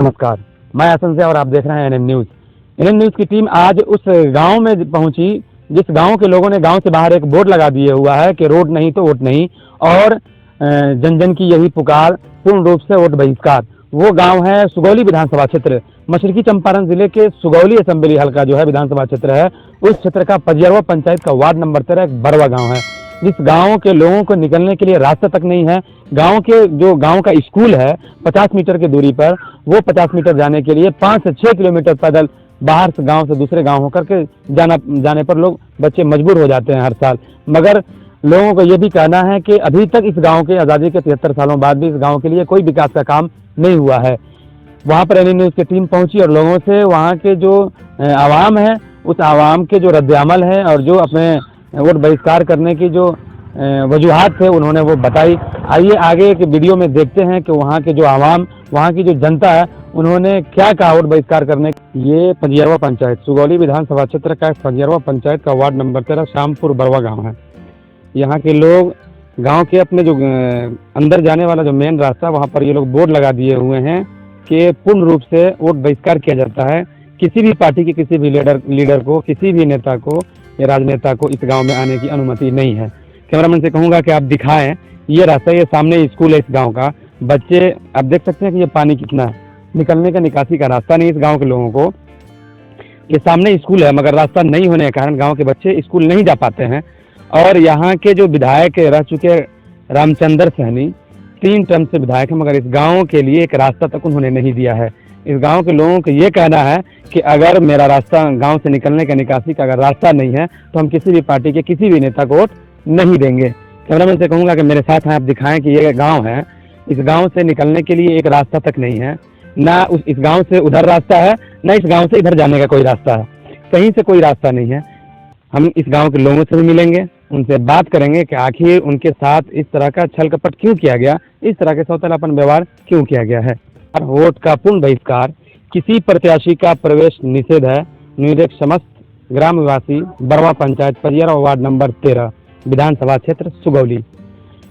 नमस्कार, मैं हसन से और आप देख रहे हैं एनएम न्यूज़। एनएम न्यूज़ की टीम आज उस गांव में पहुंची जिस गांव के लोगों ने गांव से बाहर एक बोर्ड लगा दिया हुआ है कि रोड नहीं तो वोट नहीं, और जन जन की यही पुकार, पूर्ण रूप से वोट बहिष्कार। वो गांव है सुगौली विधानसभा क्षेत्र, मशरकी चंपारण जिले के सुगौली असेंबली हल्का जो है विधानसभा क्षेत्र है, उस क्षेत्र का पजियरवा पंचायत का वार्ड नंबर 13 एक बरवा गाँव है, जिस गांव के लोगों को निकलने के लिए रास्ता तक नहीं है। गांव के जो गांव का स्कूल है 50 मीटर की दूरी पर, वो 50 मीटर जाने के लिए 5 से 6 किलोमीटर पैदल बाहर से गांव से दूसरे गांव होकर के जाने पर लोग बच्चे मजबूर हो जाते हैं हर साल। मगर लोगों को ये भी कहना है कि अभी तक इस गांव के आज़ादी के 73 सालों बाद भी इस गांव के लिए कोई विकास का काम नहीं हुआ है। वहाँ पर एनएम न्यूज़ की टीम पहुंची और लोगों से वहाँ के जो आवाम है, उस आवाम के जो रद्द-ए-अमल है और जो अपने वोट बहिष्कार करने की जो वजूहात थे उन्होंने वो बताई। आइए आगे के वीडियो में देखते हैं कि वहाँ के जो आवाम, वहाँ की जो जनता है, उन्होंने क्या कहा वोट बहिष्कार करने। ये पजियरवा पंचायत, सुगौली विधानसभा क्षेत्र का पजियरवा पंचायत का वार्ड नंबर 13 श्यामपुर बरवा गाँव है। यहाँ के लोग गाँव के अपने जो अंदर जाने वाला जो मेन रास्ता, वहाँ पर ये लोग बोर्ड लगा दिए हुए हैं कि पूर्ण रूप से वोट बहिष्कार किया जाता है। किसी भी पार्टी के किसी भी लीडर को, किसी भी नेता को या राजनेता को इस गांव में आने की अनुमति नहीं है। कैमरामैन से कहूंगा कि आप दिखाएं ये रास्ता, ये सामने स्कूल है इस गांव का। बच्चे आप देख सकते हैं कि ये पानी कितना है, निकलने का निकासी का रास्ता नहीं इस गांव के लोगों को। ये सामने स्कूल है मगर रास्ता नहीं होने के कारण गाँव के बच्चे स्कूल नहीं जा पाते हैं। और यहाँ के जो विधायक रह चुके रामचंद्र सहनी 3 टर्म से विधायक है, मगर इस गाँव के लिए एक रास्ता तक उन्होंने नहीं दिया है। इस गांव के लोगों को ये कहना है कि अगर मेरा रास्ता, गांव से निकलने का निकासी का अगर रास्ता नहीं है तो हम किसी भी पार्टी के किसी भी नेता को वोट नहीं देंगे। कैमरामैन से कहूँगा कि मेरे साथ हैं, आप दिखाएं कि ये गांव है, इस गांव से निकलने के लिए एक रास्ता तक नहीं है। ना इस गांव से उधर रास्ता है, ना इस गांव से इधर जाने का कोई रास्ता है, कहीं से कोई रास्ता नहीं है। हम इस गाँव के लोगों से भी मिलेंगे, उनसे बात करेंगे कि आखिर उनके साथ इस तरह का छल कपट क्यों किया गया, इस तरह के सौतेलापन व्यवहार क्यों किया गया है। वोट का पूर्ण बहिष्कार, किसी प्रत्याशी का प्रवेश निषेध है। निवेदक समस्त ग्राम निवासी बरवा पंचायत पजियरवा वार्ड नंबर 13 विधानसभा क्षेत्र सुगौली।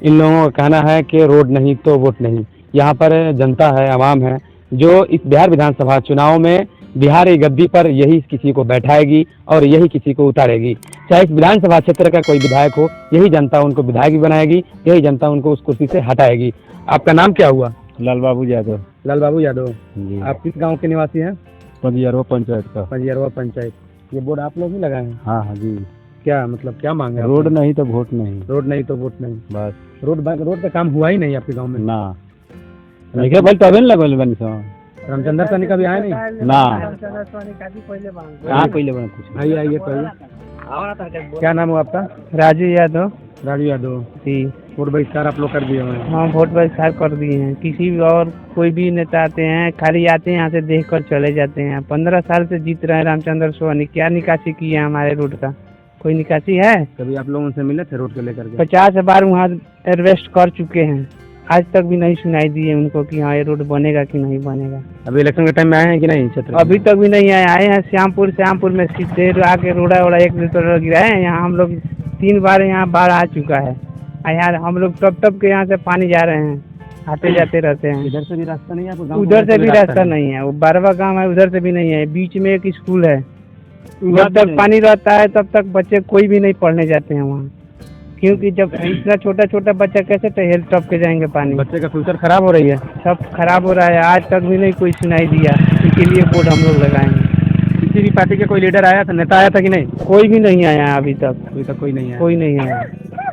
इन लोगों का कहना है कि रोड नहीं तो वोट नहीं। यहाँ पर जनता है, आवाम है, जो इस बिहार विधानसभा चुनाव में बिहार की गद्दी पर यही किसी को बैठाएगी और यही किसी को उतारेगी। चाहे इस विधानसभा क्षेत्र का कोई विधायक हो, यही जनता उनको विधायक भी बनाएगी, यही जनता उनको उस कुर्सी से हटाएगी। आपका नाम क्या हुआ? लाल बाबू यादव। लाल बाबू यादव जी। आप किस गांव के निवासी हैं? पजियरवा पंचायत का। पजियरवा पंचायत। ये बोर्ड आप लोग ही लगाए हैं? हाँ हाँ जी। क्या मतलब क्या मांगे? रोड नहीं तो वोट नहीं। रोड नहीं तो वोट नहीं, बस। रोड पे काम हुआ ही नहीं आपके गांव में? ना नहीं भाई, तबे न लगल बनी सो। रामचंद्र सहनी का भी आया नहीं ना। हाँ पहले बना कुछ। आइए आइए कहिए, क्या नाम है आपका? राजू यादव। राजू यादव जी। वोट बहिष्कार आप लोग कर दिए हुए हैं? हाँ, वोट बहिष्कार कर दिए हैं। किसी भी और कोई भी नेता आते हैं, खाली आते हैं यहाँ से देख कर चले जाते हैं। 15 साल से जीत रहे हैं रामचंद्र सोनी, क्या निकासी की है हमारे रोड का? कोई निकासी है? कभी आप लोगों से मिले थे रोड को लेकर के? 50 बार वहाँ अरेस्ट कर चुके हैं, आज तक भी नहीं सुनाई दी है उनको कि हाँ ये रोड बनेगा कि नहीं बनेगा। अभी इलेक्शन के टाइम में आए हैं कि नहीं क्षेत्र? अभी तक भी नहीं आए हैं। श्यामपुर में सीधे आके रोड़ा 1 लीटर गिराए हैं। यहाँ हम लोग 3 बार यहाँ बाढ़ आ चुका है। यार हम लोग टप के यहाँ से पानी जा रहे हैं, आते जाते रहते हैं। इधर से भी रास्ता नहीं है? उधर से भी रास्ता नहीं है, वो बरवा गांव है, उधर से भी नहीं है। बीच में एक स्कूल है, जब तक पानी रहता है तब तक बच्चे कोई भी नहीं पढ़ने जाते हैं वहाँ, क्योंकि जब इतना छोटा बच्चा कैसे टहल टप के जाएंगे पानी? बच्चे का फ्यूचर खराब हो रही है, सब खराब हो रहा है। आज तक भी नहीं कोई सुनाई दिया, इसके लिए बोर्ड हम लोग लगाएंगे। किसी भी पार्टी के कोई लीडर आया था, नेता आया था कि नहीं? कोई भी नहीं आया अभी तक। अभी तक कोई नहीं आया? कोई नहीं आया,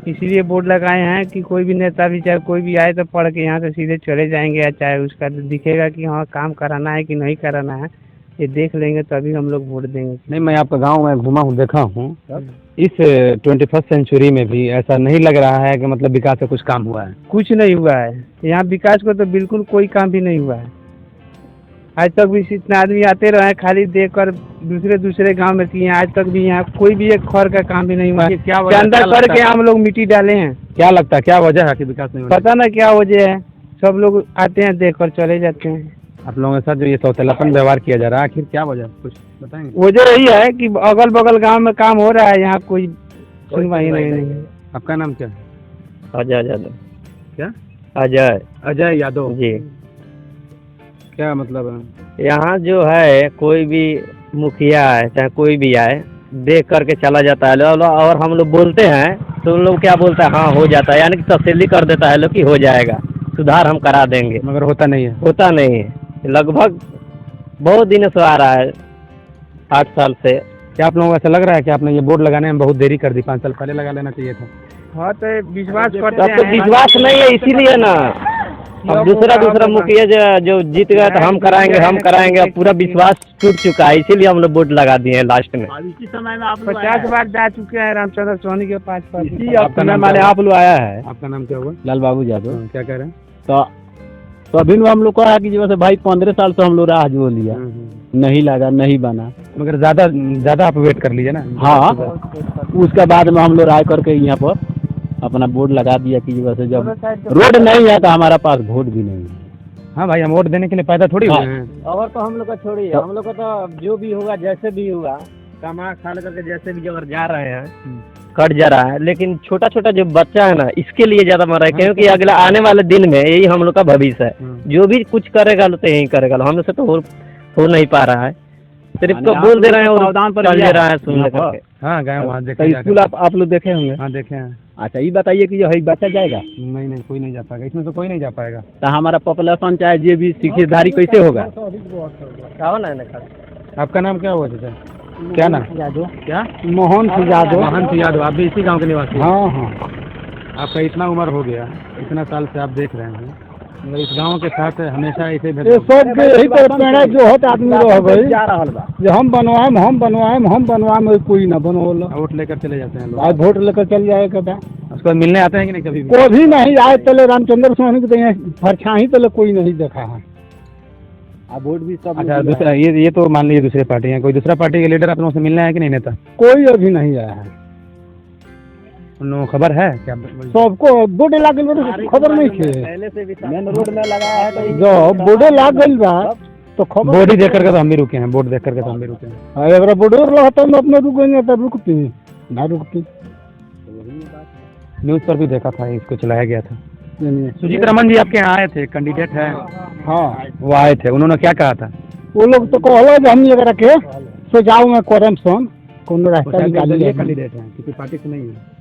इसीलिए बोर्ड लगाए हैं कि कोई भी नेता भी चाहे कोई भी आए तो पढ़ के यहाँ से सीधे चले जाएंगे, या चाहे उसका दिखेगा कि हाँ काम कराना है कि नहीं कराना है, ये देख लेंगे तभी हम लोग वोट देंगे। नहीं, मैं आपका गांव में घूमा हूँ, देखा हूँ, इस 21st सेंचुरी में भी ऐसा नहीं लग रहा है कि मतलब विकास का कुछ काम हुआ है। कुछ नहीं हुआ है यहाँ, विकास को तो बिल्कुल कोई काम भी नहीं हुआ है। आज तक भी इतने आदमी आते रहे, खाली देख कर दूसरे गांव में किए। आज तक भी यहाँ कोई भी एक खर का काम भी नहीं हुआ। क्या अंदर करके हम लोग मिट्टी डाले हैं। क्या लगता है क्या वजह है कि विकास नहीं हुआ? पता ना क्या वजह है, सब लोग आते हैं देख कर चले जाते हैं। आप लोगों के साथ जो ये सौतेलापन व्यवहार किया जा रहा है, आखिर क्या वजह, कुछ बताएंगे? वजह यही है कि अगल बगल गांव में काम हो रहा है, यहाँ कोई सुनवाई नहीं है। आपका नाम क्या है? अजय यादव। क्या? अजय अजय यादव जी। क्या मतलब है? यहाँ जो है कोई भी मुखिया है चाहे कोई भी आए देख करके चला जाता है और हम लोग बोलते हैं तो उन लोग क्या बोलता है, हाँ हो जाता है, यानी कि तसल्ली कर देता है लोग कि हो जाएगा, सुधार हम करा देंगे, मगर होता नहीं है। होता नहीं है। लगभग बहुत दिनों से आ रहा है, 8 साल से। क्या आप लोगों को ऐसा लग रहा है कि आपने ये बोर्ड लगाने में बहुत देरी कर दी, 5 साल पहले लगा लेना चाहिए था? हाँ तो विश्वास तब करते तो हैं। विश्वास नहीं है, इसीलिए ना अब दूसरा मुखिया जो जीत गया तो हम कराएंगे, अब पूरा विश्वास टूट चुका है, इसीलिए हम लोग बोर्ड लगा दिए हैं लास्ट में। इसी समय में आप 50 बार जा चुके हैं रामचंद्र सोनी के पास पास। इसी आपका नाम माने आप लोग आया है। आपका नाम क्या हुआ? लाल बाबू यादव। क्या कह रहे हैं? तो अभी हम लोग कहा कि जैसे भाई 15 साल से हम लोग राह जो लिया, नहीं लगा, नहीं बना, मगर ज्यादा आप वेट कर लीजिए ना। हाँ उसके बाद में हम लोग राय करके यहाँ पर अपना बोर्ड लगा दिया कि वैसे जब रोड नहीं है तो हमारा पास वोट भी नहीं है। हाँ भाई, हम वोट देने के लिए पैदा थोड़ी हुए हैं। और तो हम लोग का छोड़िए, हम लोग का तो जो भी होगा जैसे भी होगा कमा खा करके जैसे भी अगर जा रहे हैं कट जा रहा है, लेकिन छोटा छोटा जो बच्चा है ना इसके लिए ज्यादा मर रहा है, क्योंकि अगला आने वाले दिन में यही हम लोग का भविष्य है। जो भी कुछ करेगा तो यही करेगा, हम लोग से तो हो नहीं पा रहा है, सिर्फ तो बोल दे रहे हैं और सावधान पर चल दे रहा है सुनने करके। हाँ गए वहाँ तो देखे स्कूल आप लोग देखे होंगे। हाँ देखे हैं। अच्छा ये बताइए कि जो है बच्चा जाएगा नहीं कोई नहीं जा पाएगा, इसमें तो कोई नहीं जा पाएगा। तो हमारा पॉपुलेशन चाहे जो भी शिक्षाधारी कैसे होगा? कहो ना आपका नाम क्या हुआ चाचा? क्या नाम? क्या? मोहन सिंह यादव। मोहन सिंह यादव। आप भी इसी गांव के निवासी? हाँ हाँ। आपका इतना उम्र हो गया, इतना साल से आप देख रहे हैं, मगर इस गांव के साथ हमेशा ऐसे ये सब के यही पर पेड़ जो होता आदमी रह गई जा रहा बा। जो हम बनवाए कोई ना बनवल। वोट लेकर चले जाते हैं लोग। आज वोट लेकर चल जाएगा क्या? उसके बाद मिलने आते हैं कि नहीं कभी भी? कोई भी नहीं आए तले रामचंद्र सोनी के तो परछाई तले कोई नहीं देखा है। अब वोट भी सब अच्छा दूसरा ये तो मान लीजिए दूसरी पार्टी है, कोई दूसरा पार्टी के लीडर आप लोगों से मिलने आया कि नहीं? नेता कोई अभी नहीं आया है। उन लोगों को खबर है क्या? सबको बोर्ड लाग गई खबर नहीं थे। पहले से भी मेन रोड में लगाया है तो जो बोर्ड लाग गई बा तो खबर बोर्ड ही देख करके तो हम भी रुके हैं, बोर्ड देख करके तो हम भी रुके हैं। अगर बोर्ड रहता हम अपने रुकेंगे तब रुकती ना रुकती। न्यूज़ पर भी देखा था, इसको चलाया गया था। सुजीत रमन जी आपके यहाँ आए थे, कैंडिडेट है। हाँ वो आए थे, उन्होंने क्या कहा था? वो लोग तो कहला जो हम अगर के सुझाव में करप्शन कोनो रास्ता निकालिए। कैंडिडेट है, किसी पार्टी से नहीं है।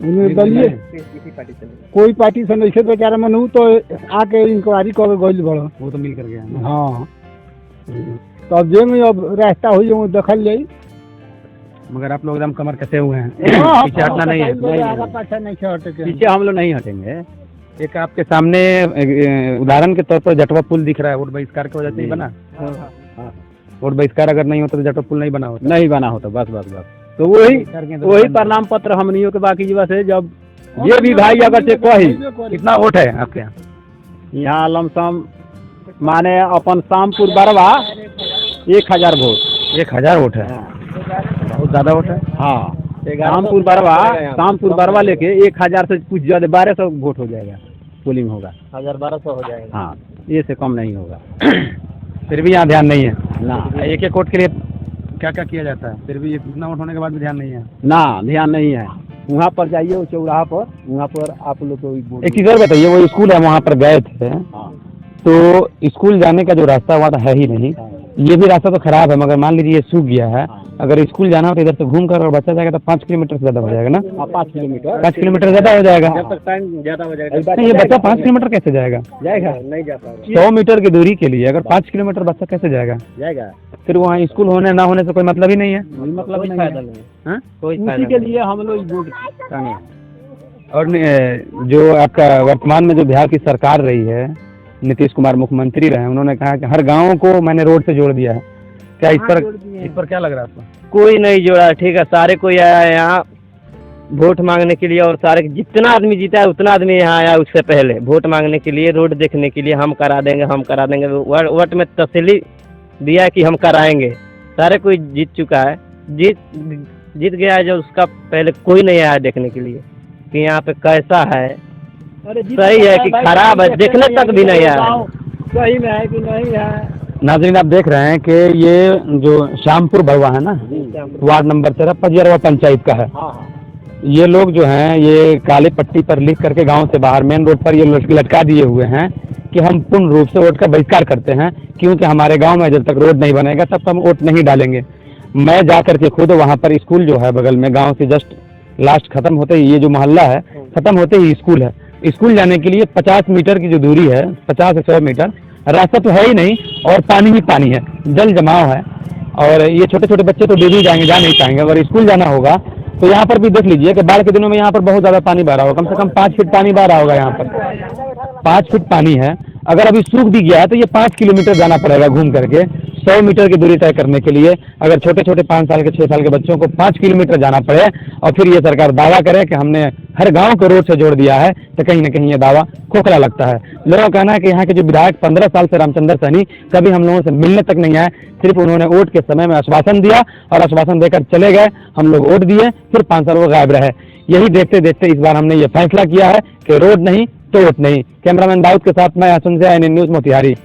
उन्हें दलिए कोई पार्टी से नहीं से बेचारा मनू तो आके इंक्वायरी कर गइल बड़। वो तो मिल कर गया है। हाँ तो अब जे में अब रास्ता हुई वो देखल जाई। मगर आप लोग एकदम कमर कसे हुए हैं, पीछे हटना नहीं है। पीछे हम लोग नहीं हटेंगे। एक आपके सामने उदाहरण के तौर पर जटवा पुल दिख रहा है, वोट बहिष्कार की वजह से ही बना। वोट बहिष्कार अगर नहीं होता तो जटवा पुल नहीं बना होता। नहीं बना होता, बस तो वही प्रणाम पत्र हमनियों के बाकी जीवा से जब ये भी भाई अगर से कही कितना वोट है आपके यहाँ? यहाँ लमसम माने अपन शामपुर बरवा 1000 वोट। 1000 वोट है, बहुत ज्यादा वोट है। हाँ शामपुर बरवा लेके 1000 से कुछ ज्यादा 1200 वोट हो जाएगा, पोलिंग होगा। 1200 हो जाएगा। हाँ ये से कम नहीं होगा। फिर भी यहाँ ध्यान नहीं है ना, एक वोट के लिए क्या क्या किया जाता है? फिर भी इतना वोट होने के बाद भी ध्यान नहीं है। ना ध्यान नहीं है। वहाँ पर जाइए वो चौराहा पर, वहाँ पर आप लोग को एक चीज और बताइए, वो स्कूल है वहाँ पर गए थे, हाँ। तो स्कूल जाने का जो रास्ता हुआ था है ही नहीं। ये भी रास्ता तो खराब है, मगर मान लीजिए ये सूख गया है, अगर स्कूल जाना हो तो इधर से घूम कर और बच्चा जाएगा तो 5 किलोमीटर से ज्यादा हो जाएगा ना? 5 किलोमीटर 5 किलोमीटर ज्यादा हो जाएगा। जब तक टाइम ज्यादा हो जाएगा नहीं, ये बच्चा 5 किलोमीटर कैसे जाएगा? नहीं जा पाएगा। 100 मीटर की दूरी के लिए अगर 5 किलोमीटर बच्चा कैसे जाएगा? फिर वहाँ स्कूल होने ना होने से कोई मतलब ही नहीं है। मतलब कोई फायदा नहीं, हाँ? कोई उसी फायदा के नहीं। लिए हम लोग वोट करेंगे। और जो आपका वर्तमान में जो बिहार की सरकार रही है, नीतीश कुमार मुख्यमंत्री रहे, उन्होंने कहा कि हर गाँव को मैंने रोड से जोड़ दिया है। क्या इस पर क्या लग रहा है आपको? कोई नहीं जोड़ा, ठीक है। सारे कोई आया है यहाँ वोट मांगने के लिए, और सारे जितना आदमी जीता है उतना आदमी यहाँ आया उससे पहले वोट मांगने के लिए, रोड देखने के लिए। हम करा देंगे वोट में तसल्ली दिया है कि हम कराएंगे। सारे कोई जीत चुका है, जीत गया है, जो उसका पहले कोई नहीं आया देखने के लिए कि यहाँ पे कैसा है, सही है कि खराब है, देखने तक भी नहीं आया। सही में है कि नहीं है। नाज़रीन आप देख रहे हैं कि ये जो शामपुर बरवा है ना, वार्ड नंबर 13 पजियरवा पंचायत का है। ये लोग जो हैं ये काली पट्टी पर लिख करके गांव से बाहर मेन रोड पर ये लटका दिए हुए हैं कि हम पूर्ण रूप से वोट का बहिष्कार करते हैं, क्योंकि हमारे गांव में जब तक रोड नहीं बनेगा तब तक हम वोट नहीं डालेंगे। मैं जा करके खुद वहां पर स्कूल जो है बगल में, गांव से जस्ट लास्ट खत्म होते ही, ये जो मोहल्ला है खत्म होते ही स्कूल है। स्कूल जाने के लिए 50 मीटर की जो दूरी है, 50 से 100 मीटर, रास्ता तो है ही नहीं और पानी ही पानी है, जल जमाव है। और ये छोटे छोटे बच्चे तो डेली जाएंगे, जा नहीं पाएंगे। अगर स्कूल जाना होगा तो यहाँ पर भी देख लीजिए कि बाढ़ के दिनों में यहाँ पर बहुत ज़्यादा पानी बह रहा होगा, कम से कम 5 फीट पानी बह रहा होगा यहाँ पर, 5 फीट पानी है। अगर अभी सूख भी गया है तो ये 5 किलोमीटर जाना पड़ेगा घूम करके, 100 मीटर की दूरी तय करने के लिए। अगर छोटे छोटे 5 साल के 6 साल के बच्चों को 5 किलोमीटर जाना पड़े और फिर ये सरकार दावा करे कि हमने हर गांव को रोड से जोड़ दिया है, तो कहीं ना कहीं ये दावा खोखला लगता है। लोगों का कहना है कि यहाँ के जो विधायक 15 साल से रामचंद्र सैनी कभी हम लोगों से मिलने तक नहीं आए, सिर्फ उन्होंने वोट के समय में आश्वासन दिया और आश्वासन देकर चले गए। हम लोग वोट दिए, फिर 5 साल वो गायब रहे। यही देखते देखते इस बार हमने ये फैसला किया है कि रोड नहीं तो वोट नहीं। कैमरामैन दाऊद के साथ मैं हसन से, INN न्यूज़ मोतिहारी।